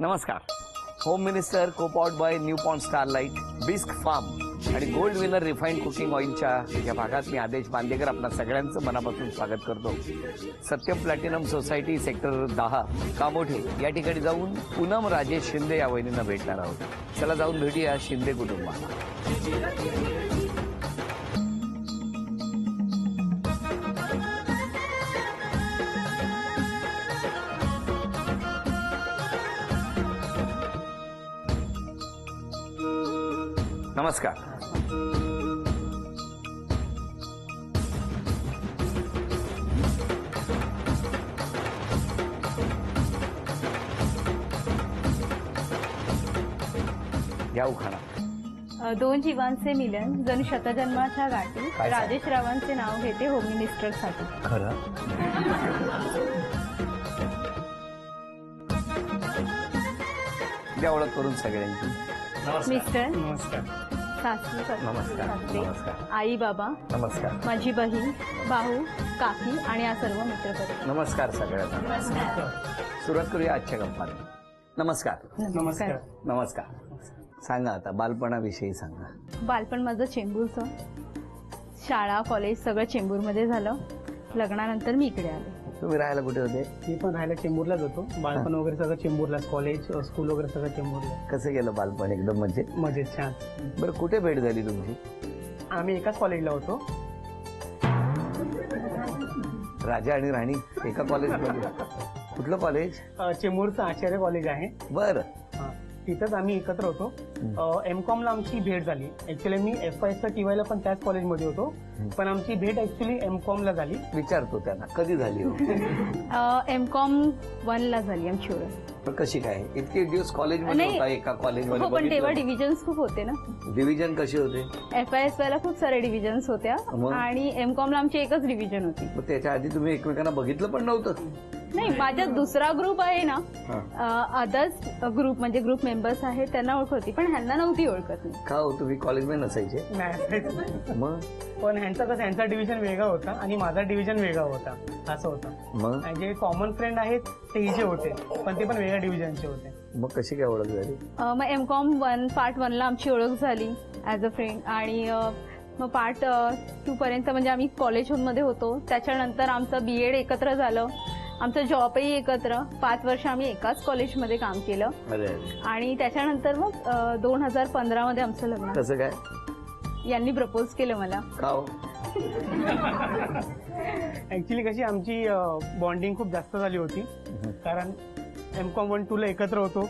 नमस्कार. Home minister, कोपॉट बॉय, new pond starlight, Bisk Farm आणि गोल्ड विनर रिफाइंड कुकिंग ऑइलच्या या भागात मी आदेश बांदेकर आपल्या सगळ्यांचं मनापासून स्वागत करतो. Satyam platinum society sector 10 Kamothe या ठिकाणी जाऊन पूनम राजेश शिंदे या वहिनींना भेटणार आहोत. चला जाऊन भेटूया शिंदे कुटुंबाला. नमस्कार. घ्या उखाणा. दोन जीवांचे मिलन जणू शतजन्माच्या गाठी. काय राजेश रावांचे नाव घेते होम मिनिस्टर साठी. खरं द्या ओळख करून सगळ्यांची. मिस्टर, नमस्कार. सासू, नमस्कार. सासरे, नमस्कार. आई बाबा, नमस्कार. माझी बहीण, भाऊ, काकी आणि या सर्व मित्रपरिवार. नमस्कार सगळ्यांना. सुरुवात करूया आजच्या गप्पांना. नमस्कार. नमस्कार. नमस्कार. सांगा आता बालपणाविषयी सांगा. बालपण माझं चेंबूरचं. शाळा कॉलेज सगळं चेंबूरमध्ये झालं. लग्नानंतर मी इकडे आले. तुम्ही राहायला कुठे होते? मी पण राहायला चेंबूरलाच होतो. बालपण वगैरे सगळं चेंबूरलाच, कॉलेज स्कूल वगैरे सगळं चेंबूरला. कसं गेलं बालपण? एकदम म्हणजे मजेत, छान. बरं, कुठे भेट झाली तुमची? आम्ही एकाच कॉलेजला होतो. राजा आणि राणी एका कॉलेजमध्ये? कुठलं कॉलेज? चेंबूरचं आचार्य कॉलेज आहे. बरं. हा. तिथंच आम्ही एकत्र होतो. एमकॉमला आमची भेट झाली. ऍक्च्युली मी FYSला TYला पण त्याच कॉलेजमध्ये होतो, पण आमची भेट ऍक्च्युली एमकॉमला झाली. विचारतो त्यांना कधी झाली हो? MCOM 1 ला झाली आमची ओळख. पण कशी काय इतके दिवस कॉलेजमध्ये नाही. होता एका हो, कॉलेजमध्ये? पण तेव्हा डिव्हिजन्स खूप होते ना. डिव्हिजन कसे होते? FYSला खूप सारे डिव्हिजन्स होत्या मग? आणि MCOMला आमची एकच डिव्हिजन होती. मग त्याच्या आधी तुम्ही एकमेकांना बघितलं पण नव्हतं? नाही, माझ्या दुसरा ग्रुप आहे ना, हा. अदर्स ग्रुप म्हणजे ग्रुप मेंबर्स आहेत त्यांना ओळख होती, पण ह्यांना नव्हती ओळखत मी. का हो, तुम्ही कॉलेजमध्ये नसायचे? नाही, मग पण ह्यांचा कसं, ह्यांचा डिव्हिजन वेगळा होता आणि माझा डिव्हिजन वेगळा होता, असं होतं. मग आणि जे कॉमन फ्रेंड आहेत ते हिचे होते, पण ते पण वेगळ्या डिव्हिजनचे होते. मग कशी काय ओळख झाली? मग MCOM 1 पार्ट 1 ला आमची ओळख झाली ऍज अ फ्रेंड. आणि मग पार्ट 2 पर्यंत म्हणजे आम्ही कॉलेज मध्ये होतो. त्याच्यानंतर आमचं BEd एकत्र झालं. आमचं जॉबही एकत्र. 5 वर्ष आम्ही एकाच कॉलेजमध्ये काम केलं. अरे आणि त्याच्यानंतर मग 2015 मध्ये आमचं लग्न. कसं काय? यांनी प्रपोज केलं मला. का हो? ऍक्च्युली कशी आमची बॉन्डिंग खूप जास्त झाली होती, कारण MCOM 1-2 ला एकत्र होतो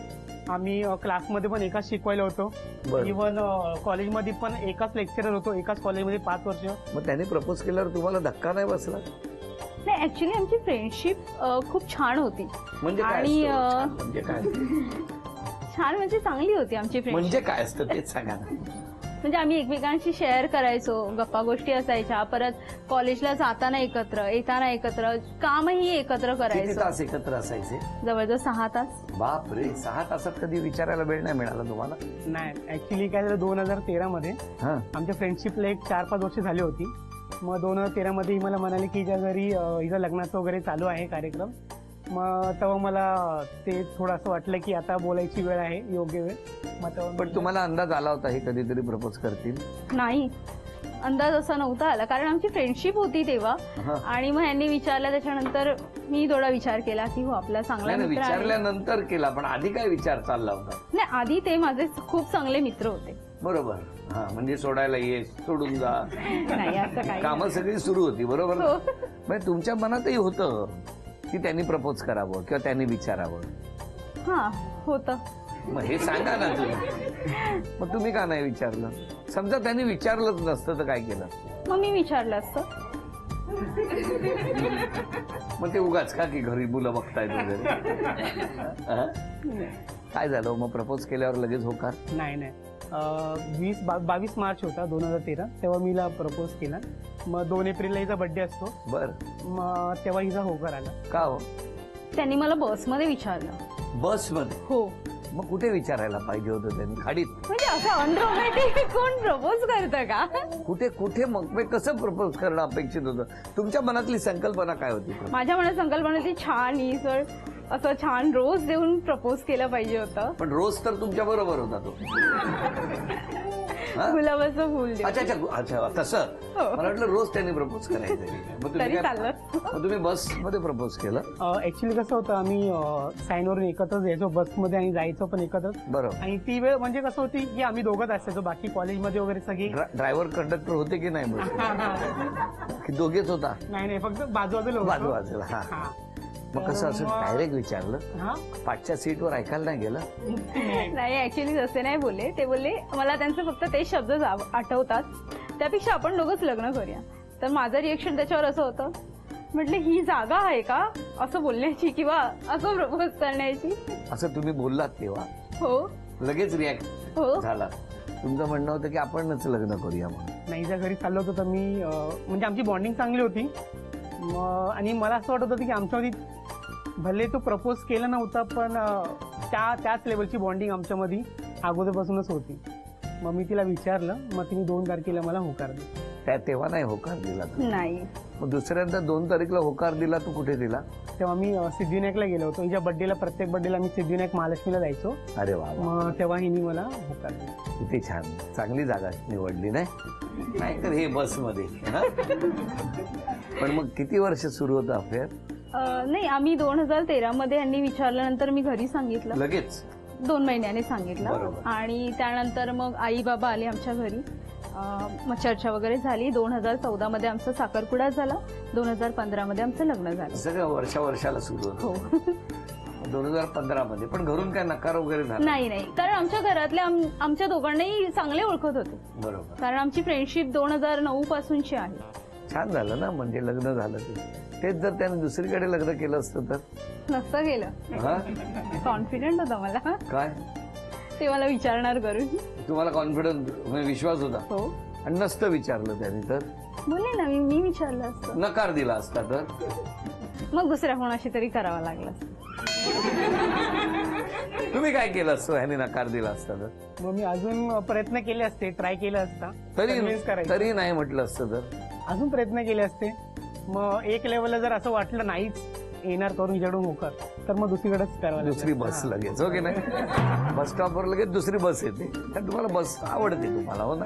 आम्ही. क्लासमध्ये पण एकाच शिकवायला होतो. बरं. इव्हन कॉलेजमध्ये पण एकाच लेक्चरर होतो, एकाच कॉलेजमध्ये 5 वर्ष. मग त्याने प्रपोज केल्यावर तुम्हाला धक्का नाही बसला? नाही, ऍक्च्युली आमची फ्रेंडशिप खूप छान होती. म्हणजे काय आणि असतं? छान म्हणजे काय? छान म्हणजे चांगली होती आमची फ्रेंडशिप. म्हणजे काय असतं तेच सांगा ना. म्हणजे आम्ही एकमेकांशी शेअर करायचो, गप्पा गोष्टी असायच्या. परत कॉलेजला जाताना एकत्र, येताना एकत्र, कामही एकत्र किती करायचो. तास एकत्र असायचे? जवळजवळ 6 तास. बाप रे, 6 तासात कधी विचारायला वेळ नाही मिळाला तुम्हाला? नाही, ऍक्च्युली काय झालं, 2013 मध्ये हा. आमच्या फ्रेंडशिपला एक 4-5 वर्ष झाली होती. मग 2013 मध्ये ही मला म्हणाली की हिच्या घरी हिचं लग्नाचं वगैरे चालू आहे कार्यक्रम. मग तेव्हा मला ते थोडं असं वाटलं की आता बोलायची वेळ आहे, योग्य वेळ. मग तेव्हा पण तुम्हाला अंदाज आला होता हे कधीतरी प्रपोज करतील? नाही, अंदाज असा नव्हता आला, कारण आमची फ्रेंडशिप होती तेव्हा. हा. आणि मग यांनी विचारलं, त्याच्यानंतर मी थोडा विचार केला की हो, आपला चांगला नाही, मित्र आहे. विचारल्यानंतर केला, पण आधी काय विचार चालला होता? नाही, आधी ते माझे खूप चांगले मित्र होते. बरोबर. हा, म्हणजे सोडायला ये, सोडून जा, नाही, असं काही कामं सगळी सुरू होती. बरोबर ना? हो. म्हणजे तुमच्या मनातही होतं की त्यांनी प्रपोज करावं किंवा त्यांनी विचारावं? हा, होतं. मग हे सांगा ना तुम्ही. मग तुम्ही का नाही विचारलं? समजा त्यांनी विचारलंच नसतं तर काय केलं? मग मी विचारलं असतं. मग ते उगाच का की घरी मुलं बघतायत वगैरे? हा? काय झालं मग? प्रपोज केल्यावर लगेच होकार? नाही, 22 मार्च होता 2013, तेव्हा मीला प्रपोज केला. मग 2 एप्रिलला हिचा बर्थडे असतो. बर. मग तेव्हा हिचा होकार आला. का हो? त्यांनी मला बसमध्ये विचारलं. बसमध्ये? हो. मग कुठे विचारायला पाहिजे होतं त्यांनी? खाडीत? म्हणजे असं अनरोमॅन्टिक कोण प्रपोज करतं का? कुठे कुठे? मग कसं प्रपोज करणं अपेक्षित होतं? तुमच्या मनातली संकल्पना काय होती? माझ्या मनात संकल्पना ती छान, ही सर असं छान रोज देऊन प्रपोज केलं पाहिजे होतं. पण रोज तर तुमच्या बरोबर होता तो. हा? गुलाबाचं फुल देऊन. अच्छा अच्छा अच्छा तसं हो. मला वाटलं रोज त्यांनी प्रपोज करायचं. मग तुम्ही तरी काय- चाललं. मग तुम्ही बसमध्ये प्रपोज केलं. ऍक्च्युली कसं होतं, आम्ही साईनवरून एकत्रच यायचो बसमध्ये आणि जायचो पण एकत्रच. बरोबर. आणि ती वेळ म्हणजे कसं होती की आम्ही दोघंच असायचो, बाकी कॉलेजमध्ये वगैरे सगळी ड्रायव्हर कंडक्टर होते की नाही की दोघेच होता. नाही फक्त बाजूबाजूला होतो. बाजूला हा. हा. मग कसं असं मग- डायरेक्ट विचारलं हा पाठच्या सीटवर ऐकायला नाही गेलं. नाही ऍक्च्युली तसे नाही बोलले. ते बोलले मला त्यांचे फक्त तेच शब्द आठवतात, त्यापेक्षा आपण दोघंच लग्न करूया. तर माझं रिएक्शन त्याच्यावर असं होतं, म्हटलं ही जागा आहे का असं बोलण्याची किंवा असं प्रपोज करण्याची. असं तुम्ही बोललात तेव्हा हो लगेच रिॲक्ट हो झाला. तुमचं म्हणणं होतं की आपणच लग्न करूया म्हणून. नाही ज्या घरी चाललो होतो तर मी म्हणजे आमची बॉन्डिंग चांगली होती. आणि मला असं वाटत होतं की आमच्यामध्ये भले तो प्रपोज केला नव्हता पण त्याच लेवलची बॉन्डिंग आमच्यामध्ये अगोदरपासूनच होती. मग मी तिला विचारलं, मग तिने 2 तारखेला मला होकार दिला. तेव्हा नाही होकार दिला तू. नाही. मग दुसऱ्यांदा 2 तारीखला होकार दिला तू कुठे दिला. तेव्हा मी सिद्धिविनायकला गेलो होतो. हिच्या बड्डेला, प्रत्येक बड्डेला मी सिद्धिविनायक महालक्ष्मीला जायचो. अरे वा वा. मग तेव्हा हिने मला होकार दिला. किती छान, चांगली जागा निवडली नाही. नाहीतर हे बसमध्ये हा? पण मग किती वर्ष सुरू होतं अफेअर. नाही आम्ही 2013 मध्ये यांनी विचारल्यानंतर मी घरी सांगितलं. लगेच 2 महिन्याने सांगितलं. बरोबर. आणि त्यानंतर मग आई बाबा आले आमच्या घरी. मग चर्चा वगैरे झाली. 2014 मध्ये आमचा साखरपुडा झाला. 2015 मध्ये आमचं लग्न झालं. सगळं वर्षाला सुरू होतं. हो 2015 मध्ये. पण घरून काय नकार वगैरे झाला. नाही कारण आमच्या घरातले आमच्या दोघांनाही चांगले ओळखत होते, बरोबर. कारण आमची फ्रेंडशिप 2009 पासूनची आहे. छान झालं ना, म्हणजे लग्न झालं ते. तेच जर त्याने दुसरीकडे लग्न केलं असतं तर. नसतं गेलं. हा कॉन्फिडंट होता मला काय ते मला विचारणार करून. तुम्हाला कॉन्फिडन्स विश्वास होता. हो आणि नसतं विचारलं त्याने तर. बोलले ना मी विचारलं असतं, नकार दिला असता तर. मग दुसऱ्या कोणाशी तरी करावं लागलं असतं. तुम्ही काय केलं असतं ह्याने नकार दिला असता तर. मग मी अजून प्रयत्न केले असते, ट्राय केला असता. Convince करायचं. तरी नाही म्हटलं असतं तर. अजून प्रयत्न केले असते. मग एक लेवलला जर असं वाटलं नाहीच येणार करून हिच्याकडून होकार, तर मग दुसरीकडेच करावं लागलं. दुसरी बस लगेच हो की नाही. बस स्टॉपवर लगेच दुसरी बस येते. कारण तुम्हाला बस आवडते तुम्हाला हो ना.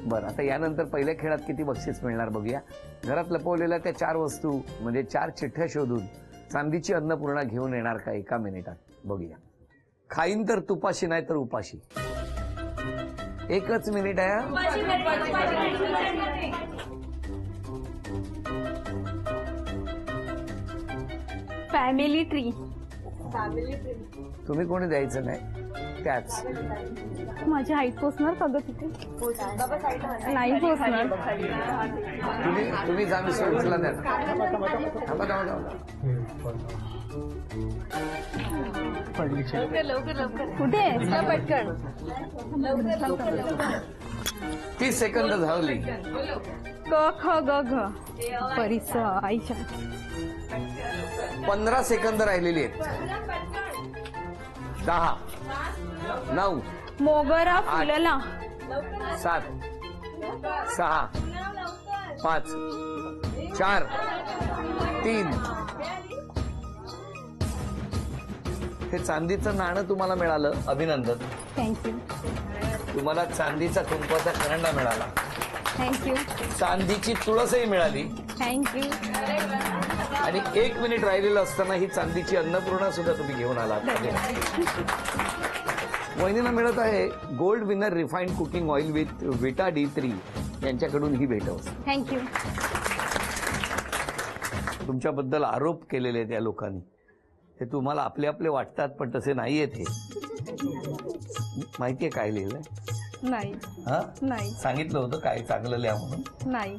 बरं, आता यानंतर पहिल्या खेळात किती बक्षीस मिळणार बघूया. घरात लपवलेल्या त्या 4 वस्तू म्हणजे 4 चिठ्ठ्या शोधून चांदीची अन्नपूर्णा घेऊन येणार का 1 मिनिटात बघूया. खाईन तर तुपाशी नाही तर उपाशी. 1च मिनिट आहे. Family tree. तुम्ही कोणी द्यायचं नाही. त्याच माझी हाईट पोचणार का ग तिथे. नाही पोचणार. तुम्ही जाणून सोडला नाही. थांबा. कुठे आहे? पटकन. 30 सेकंद झाली. क ख ग घ परीच आईच्या. 15 सेकंद राहिलेली आहेत. 10 9 मोगरा फुलला. 7 6 5 4 3. हे चांदीचं नाणं तुम्हाला मिळालं. अभिनंदन. थँक्यू. तुम्हाला चांदीचा कुंकवाचा करंडा मिळाला. थँक्यू. चांदीची तुळसही मिळाली. थँक्यू. आणि 1 मिनिट राहिलेलं असताना ही चांदीची अन्नपूर्णा सुद्धा तुम्ही घेऊन आलात. वहिनीला मिळत आहे gold Winner refined cooking oil with विटा D3 यांच्याकडून ही भेटवस्तू. थँक्यू. तुमच्याबद्दल आरोप केलेले आहेत या लोकांनी. ते तुम्हाला आपले आपले वाटतात पण तसे नाहीयेत. हे माहितीये काय लिहिलंय. नाही हा नाही सांगितलं होतं काय चांगलं लिहा म्हणून. नाही.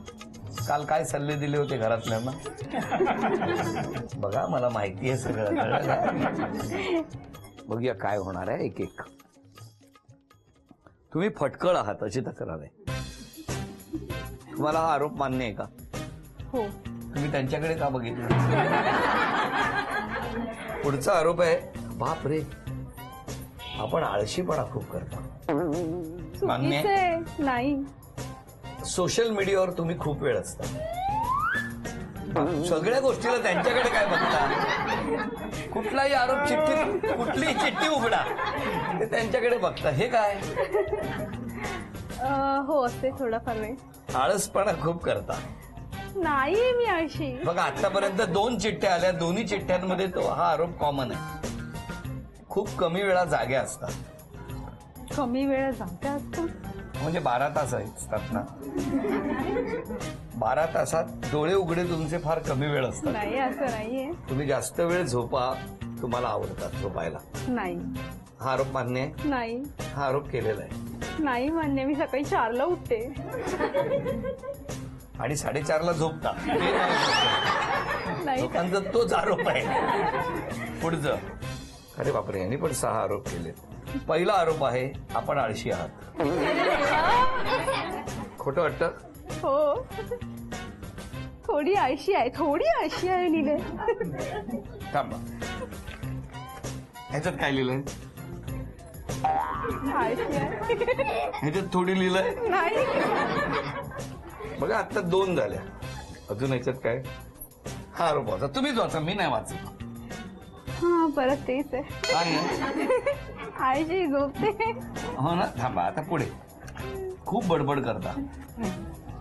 काल काय सल्ले दिले होते घरातल्यांना. बघा मला माहिती आहे सगळं. बघूया काय होणार आहे. एक तुम्ही फटकळ आहात अशी तक्रार आहे. तुम्हाला हा आरोप मान्य आहे का. हो. तुम्ही त्यांच्याकडे का बघितलं. पुढचा आरोप आहे बाप रे आपण आळशीपणा खूप करता. मान्य आहे? चुकीचे नाही. सोशल मीडियावर तुम्ही खूप वेळ असता. सगळ्या गोष्टीला त्यांच्याकडे काय बघता. कुठलाही आरोप चिठ्ठी कुठलीही चिठ्ठी उघडा ते त्यांच्याकडे बघता. हे काय हो असते थोडाफार वेळ. आळसपणा खूप करता. नाही मी अशी बघा आतापर्यंत 2 चिठ्ठ्या आल्या, दोन्ही चिठ्ठ्यांमध्ये तो हा आरोप कॉमन आहे. खूप कमी वेळा जाग्या असतात. कमी वेळ जागा असतो. म्हणजे 12 तास असतात ना. 12 तासात डोळे उघडे तुमचे फार कमी वेळ असतात. नाही असं नाहीये. तुम्ही जास्त वेळ झोपा, तुम्हाला आवडतात झोपायला. नाही हा आरोप मान्य आहे. नाही हा आरोप केलेला आहे. नाही मान्य. मी सकाळी 4ला उठते. आणि 4:30ला झोपता. हे नाही शक्य. नाही लोकांचा तोच आरोप आहे. पुढचं. अरे बापरे, यांनी पण 6 आरोप केले. पहिला आरोप आहे आपण आळशी आहात. खोटं वाटतं? हो थोडी आळशी आहे लिहिले. थांबा, ह्याच्यात काय लिहिलंय? आळशी आहे. ह्याच्यात थोडी लिहिलंय. नाही बघा आता 2 झाल्या. अजून ह्याच्यात काय? हा आरोप वाचा. तुम्हीच वाचा, मी नाही वाचत. हा परत तेच आहे. काय आहे? आळशी झोपते. हो ना. थांबा आता पुढे. खूप बडबड करता.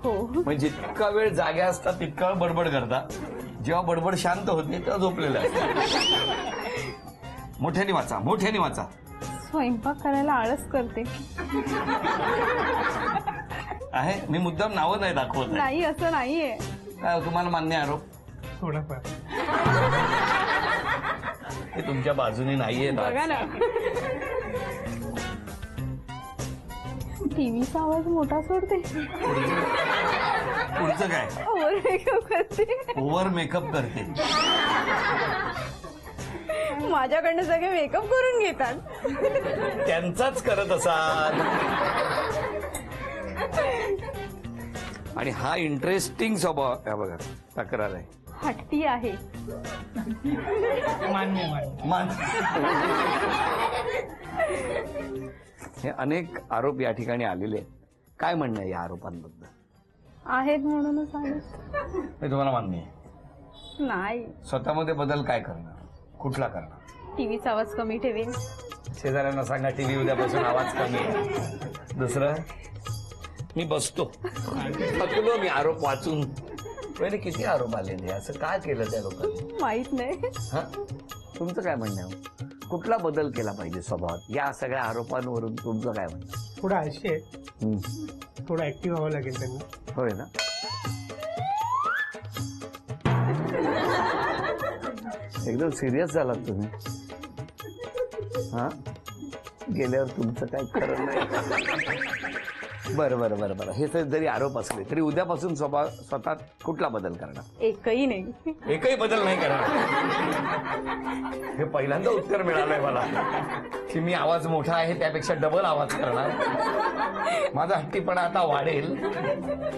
हो म्हणजे जितका वेळ जाग्या असतात तितका वेळ बडबड करता. जेव्हा बडबड शांत होते तेव्हा झोपलेलं आहे. मोठ्याने वाचा, मोठ्याने वाचा. स्वयंपाक करायला आळस करते. आहे. मी मुद्दाम नावं नाही दाखवत आहे. नाही असं नाहीये. काय तुम्हाला मान्य आरोप? थोडाफार. हे तुमच्या बाजूने नाहीये ना. बघा ना. टीव्हीचा आवाज मोठा सोडते. पुढचं काय? ओव्हर मेकअप करते. ओव्हर मेकअप करते. माझ्याकडनं सगळे मेकअप करून घेतात. त्यांचाच करत असाल. आणि हा इंटरेस्टिंग स्वभाव आहे बघा. तक्रार आहे. हट्टी आहे. मान्य. मान. हे अनेक आरोप या ठिकाणी आलेले आहेत. काय म्हणणं आहे या आरोपांबद्दल? आहेत म्हणूनच आले. हे तुम्हाला मान्य आहे? नाही. स्वतःमध्ये बदल काय करणार? कुठला करणार? टीव्हीचा आवाज कमी ठेवेल. शेजाऱ्यांना सांगा टीव्ही उद्यापासून आवाज कमी आहे. दुसरं, मी बसतो. थकलो मी आरोप वाचून. पहिले किती आरोप आलेले, असं काय केलं त्या लोकांनी? माहित नाही. हा, तुमचं काय म्हणणं आहे? कुठला बदल केला पाहिजे स्वभावात? या सगळ्या आरोपांवरून तुमचं काय म्हणणं? थोडं आळशी आहे. थोडं ऍक्टिव्ह व्हावं लागेल त्यांना. होय ना. एकदम सिरियस झालात तुम्ही. हा, गेल्यावर तुमचं काय खरं नाही. बरं बरं बरं बरं. हे जरी आरोप असले तरी उद्यापासून स्वतः कुठला बदल करणार? एकही नाही. एकही बदल नाही करणार. हे पहिल्यांदा उत्तर मिळालंय मला की मी आवाज मोठा आहे त्यापेक्षा डबल आवाज करणार. माझा हट्टीपणा आता वाढेल.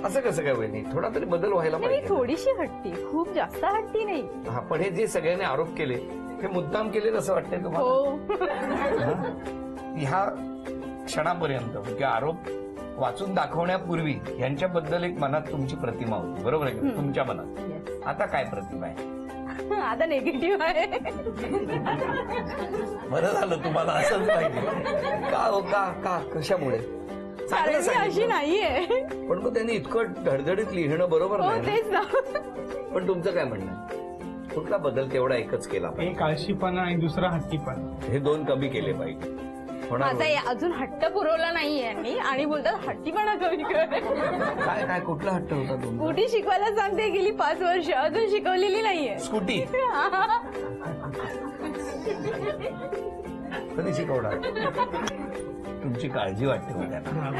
असं कसं काय होईल? थोडा तरी बदल व्हायला मी पाहिजे. थोडीशी हट्टी, खूप जास्त हट्टी नाही. हा, पण हे जे सगळ्यांनी आरोप केले हे मुद्दाम केले असं वाटतंय तुम्हाला? हो. ह्या क्षणापर्यंत म्हणजे आरोप वाचून दाखवण्यापूर्वी यांच्याबद्दल एक मनात तुमची प्रतिमा होती, बरोबर आहे का? तुमच्या मनात आता काय प्रतिमा आहे? आता निगेटिव्ह आहे. बरं झालं तुम्हाला असंच पाहिजे. का हो? का कशामुळे? कारण मी सांगितलं. अशी नाहीये. पण मग त्यांनी इतकं धडधडीत लिहिणं बरोबर हो नाही ना? तेच ना. पण तुमचं काय म्हणणं आहे? कुठला बदल तेवढा एकच केला पाहिजे? एक आळशीपणा आणि दुसरा हट्टीपणा. हे 2 कमी केले पाहिजे. होणार माझा अजून हट्ट पुरवला नाहीये यांनी आणि बोलतात हट्टीपणा कमी कर. काय काय कुठला हट्ट होता तुमचा? स्कूटी शिकवायला सांगते गेली 5 वर्ष अजून शिकवलेली नाहीये. स्कूटी कधी शिकवणार? तुमची काळजी वाटते हो त्यांना.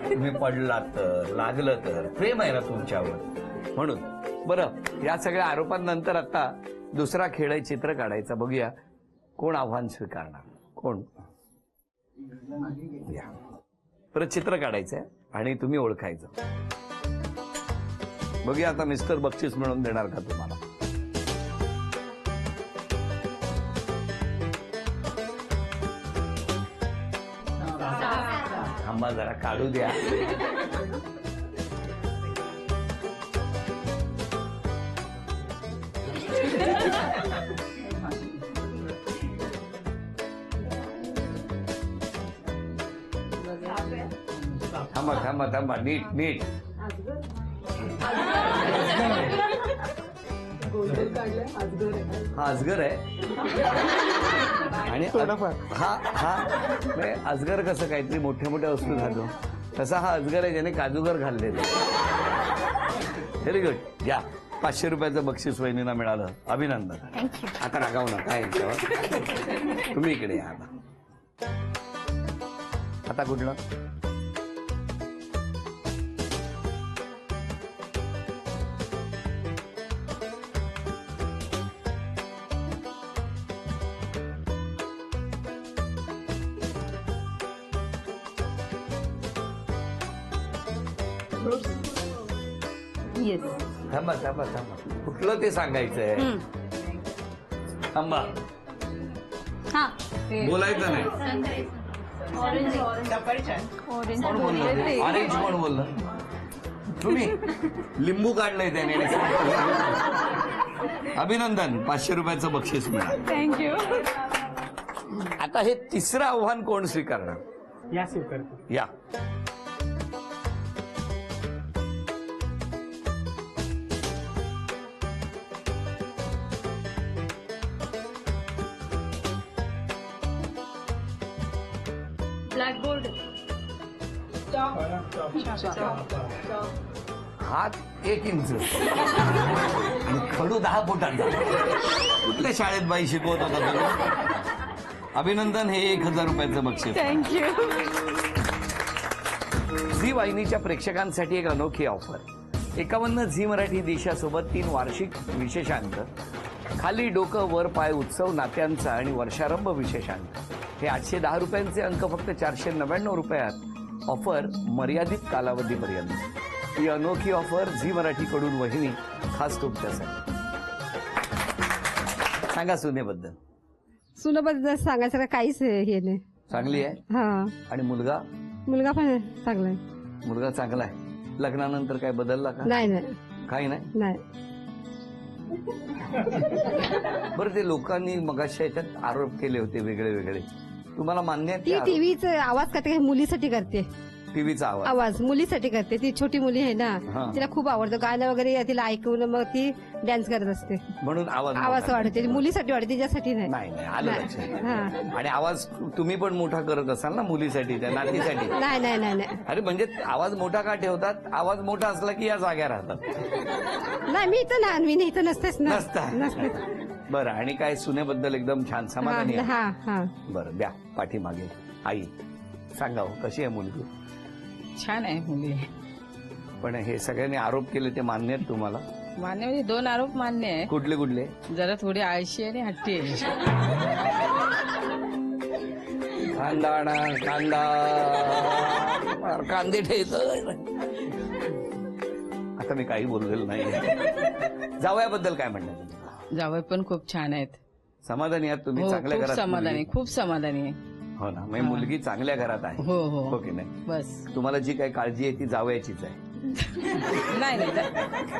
तुम्ही पडलात तर, लागलं तर, प्रेम आहे ना तुमच्यावर म्हणून. बरं, या सगळ्या आरोपांनंतर आता दुसरा खेळ आहे चित्र काढायचा. बघूया कोण आव्हान स्वीकारणार. कोण? या परत चित्र काढायचंय आणि तुम्ही ओळखायचं. बघूया आता मिस्टर बक्षीस मिळवून देणार का तुम्हाला? थांबा जरा, काढू द्या. थांबा थांबा थांबा, नीट नीट. हा अजगर आहे आणि थोडंफार. हा हा म्हणजे अजगर कसं काहीतरी मोठ्या मोठ्या वस्तू घालतो तसा हा अजगर आहे ज्याने काजूगर खाल्लेले. Very good. या 500 रुपयाचं बक्षीस वहिनीला मिळालं, अभिनंदन. थँक्यू. आता रागावू नका यांच्यावर. तुम्ही इकडे या आता. आता कुठलं? येस. थांबा थांबा थांबा, कुठलं ते सांगायचंय. थांबा, हा बोलायचं नाही. ऑरेंज कोण बोललं? ऑरेंज कोण बोललं? तुम्ही. लिंबू काढलंय त्याने. अभिनंदन, 500 रुपयाचं बक्षीस मिळालं. थँक्यू. आता हे तिसरं आव्हान कोण स्वीकारणार? या स्वीकारतो. या. ब्लॅकबोर्ड. हात 1 इंच आणि खडू 10 फुटांचा. कुठल्या शाळेत बाई शिकवत होता तुम्ही? अभिनंदन, हे 1000 रुपयाचं बक्षीस. थँक्यू. झी वाहिनीच्या प्रेक्षकांसाठी एक अनोखी ऑफर. 51 झी मराठी देशासोबत 3 वार्षिक विशेषांक, खाली डोकं वर पाय उत्सव नात्यांचा आणि वर्षारंभ विशेषांक. हे 810 रुपयांचे अंक फक्त 499 रुपयात. ऑफर मर्यादित कालावधीपर्यंत. ही अनोखी ऑफर झी मराठीकडून वहिनी खास तुमच्यासाठी. सांगा सुनेबद्दल. सुनाबद्दल सांगायचं काहीच हे नाही. चांगली आहे. हा, आणि मुलगा? मुलगा पण चांगला आहे. मुलगा चांगला आहे. लग्नानंतर काय बदलला का? नाही नाही काही नाही. नाही. बरं, ते लोकांनी मगाशी याच्यात आरोप केले होते वेगळे वेगळे, तुम्हाला मान्य आहे ती ते आरोप? टीव्हीचा आवाज करते काय, मुलीसाठी करते. टीव्हीचा आवाज. आवाज मुलीसाठी करते. ती छोटी मुली आहे हा. ना, तिला खूप आवडतं गाणं वगैरे, तिला ऐकून मग ती डान्स करत असते. म्हणून आवाज आवाज मोठा. वाढते. ती मुलीसाठी वाढते, तिच्यासाठी नाही. नाही नाही, आलं नाही. लक्षात. हा. आणि आवाज तुम्ही पण मोठा करत असाल ना मुलीसाठी, त्या नातीसाठी. नाही नाही नाही नाही अरे म्हणजे आवाज मोठा का ठेवतात? आवाज मोठा असला की या जाग्या राहतात. नाही, मी इथं ना, मी इथं नसतेच ना. नसता. नसते. बरं, आणि काय सुनेबद्दल एकदम छान समाधानी आहे? हा हा. बरं, द्या पाठीमागे. आई सांगा हो, कशी आहे मुलगी? छान आहे मुली. पण हे सगळ्यांनी आरोप केले ते मान्य आहेत तुम्हाला? मान्य म्हणजे 2 आरोप मान्य आहे. कुठले कुठले? जरा थोडी आळशी आणि हट्टी आहे. कांदा कांदे ठेच. आता मी काही बोललेलं नाही. जावयाबद्दल काय म्हणणार? जावई पण खूप छान आहेत. समाधानी आहात तुम्ही? हो, चांगल्या खूप घरात समाधानी, मुलगी? खूप समाधानी आहे. हो ना, म्हणजे मुलगी चांगल्या घरात आहे. हो हो हो की नाही? बस. तुम्हाला जी काही काळजी आहे ती जावयाचीच आहे. नाही नाही,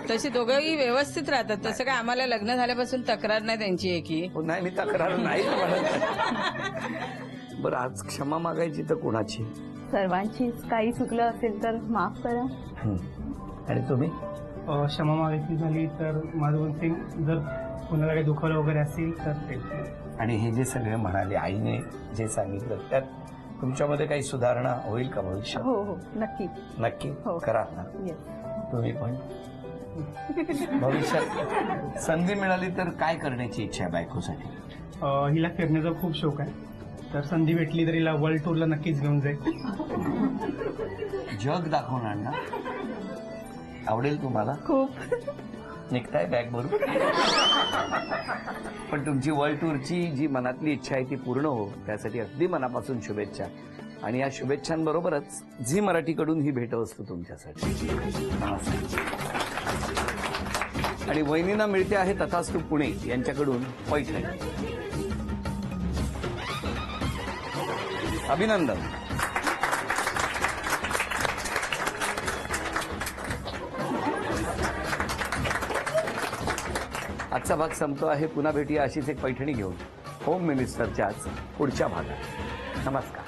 तशी दोघंही व्यवस्थित राहतात. तसं काय आम्हाला लग्न झाल्यापासून तक्रार नाही त्यांची एकी. हो, नाही मी तक्रार नाही म्हणत. बरं, आज क्षमा मागायची तर कोणाची? सर्वांची. काही चुकलं असेल तर माफ करा. आणि तुम्ही? क्षमा मागायची झाली तर माझं बोलते, जर कोणाला काही दुखावलं वगैरे असेल तर ते. आणि हे जे सगळे म्हणाले, आईने जे सांगितलं त्यात तुमच्यामध्ये काही सुधारणा होईल का भविष्यात? हो हो, नक्की. नक्की हो. करा ना येस. तुम्ही पण. भविष्यात संधी मिळाली तर काय करण्याची इच्छा आहे बायकोसाठी? हिला फिरण्याचा खूप शौक आहे, तर संधी भेटली तर हिला वर्ल्ड टूरला नक्कीच घेऊन जाईल. जग दाखवणार ना? आवडेल तुम्हाला? खूप. निघताय बॅग भरून? पण तुमची वर्ल्ड टूरची जी मनातली इच्छा आहे ती पूर्ण हो, त्यासाठी अगदी मनापासून शुभेच्छा. आणि या शुभेच्छांबरोबरच झी मराठीकडून ही भेटवस्तू तुमच्यासाठी. आणि वहिनींना मिळते आहे तथास्तु पुणे यांच्याकडून पैठणी. अभिनंदन. आजचा भाग संपतो आहे. पुन्हा भेटूया अशीच एक पैठणी घेऊन होम मिनिस्टरच्याच पुढच्या भागात. नमस्कार.